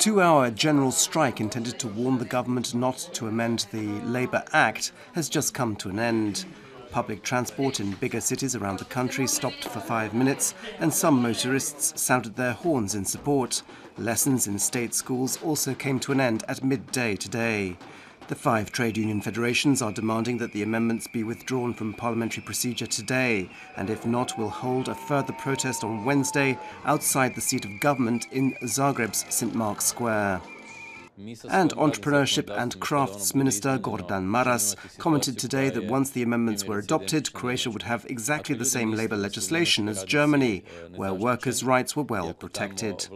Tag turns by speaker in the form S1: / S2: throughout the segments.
S1: 2-hour general strike intended to warn the government not to amend the Labour Act has just come to an end. Public transport in bigger cities around the country stopped for 5 minutes, and some motorists sounded their horns in support. Lessons in state schools also came to an end at midday today. The 5 trade union federations are demanding that the amendments be withdrawn from parliamentary procedure today, and if not, will hold a further protest on Wednesday outside the seat of government in Zagreb's St. Mark's Square. And Entrepreneurship and Crafts Minister Gordan Maras commented today that once the amendments were adopted, Croatia would have exactly the same labour legislation as Germany, where workers' rights were well protected.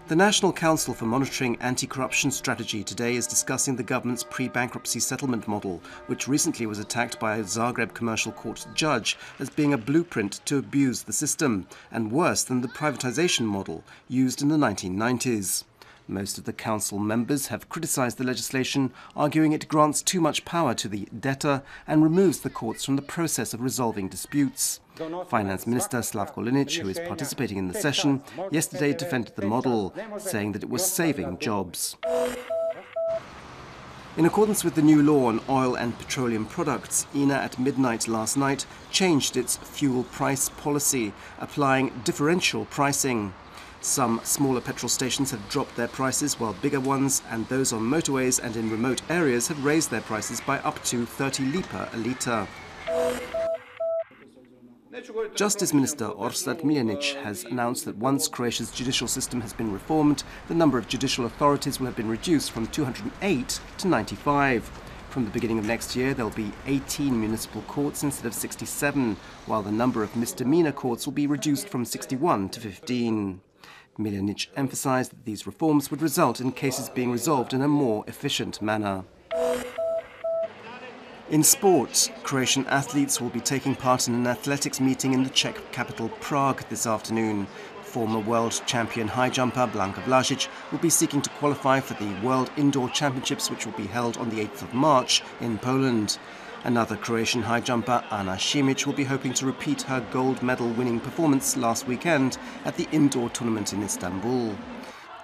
S1: The National Council for Monitoring Anti-Corruption Strategy today is discussing the government's pre-bankruptcy settlement model, which recently was attacked by a Zagreb Commercial Court judge as being a blueprint to abuse the system, and worse than the privatisation model used in the 1990s. Most of the council members have criticised the legislation, arguing it grants too much power to the debtor and removes the courts from the process of resolving disputes. Finance Minister Slavko Linic, who is participating in the session, yesterday defended the model, saying that it was saving jobs. In accordance with the new law on oil and petroleum products, INA at midnight last night changed its fuel price policy, applying differential pricing. Some smaller petrol stations have dropped their prices, while bigger ones and those on motorways and in remote areas have raised their prices by up to 30 lipa a litre. Justice Minister Orsat Miljenić has announced that once Croatia's judicial system has been reformed, the number of judicial authorities will have been reduced from 208 to 95. From the beginning of next year, there will be 18 municipal courts instead of 67, while the number of misdemeanor courts will be reduced from 61 to 15. Miljenić emphasised that these reforms would result in cases being resolved in a more efficient manner. In sport, Croatian athletes will be taking part in an athletics meeting in the Czech capital Prague this afternoon. Former world champion high jumper Blanka Vlasic will be seeking to qualify for the World Indoor Championships, which will be held on the 8th of March in Poland. Another Croatian high jumper, Ana Šimić, will be hoping to repeat her gold medal winning performance last weekend at the indoor tournament in Istanbul.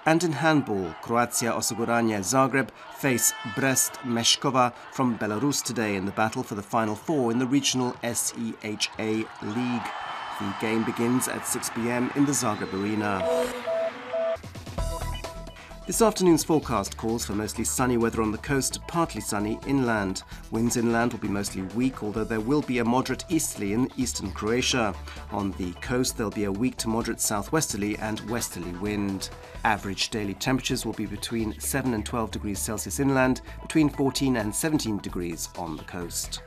S1: And in handball, Croatia Osiguranje Zagreb face Brest Meshkova from Belarus today in the battle for the Final Four in the regional SEHA League. The game begins at 6 p.m. in the Zagreb Arena. This afternoon's forecast calls for mostly sunny weather on the coast, partly sunny inland. Winds inland will be mostly weak, although there will be a moderate easterly in eastern Croatia. On the coast, there'll be a weak to moderate southwesterly and westerly wind. Average daily temperatures will be between 7 and 12 degrees Celsius inland, between 14 and 17 degrees on the coast.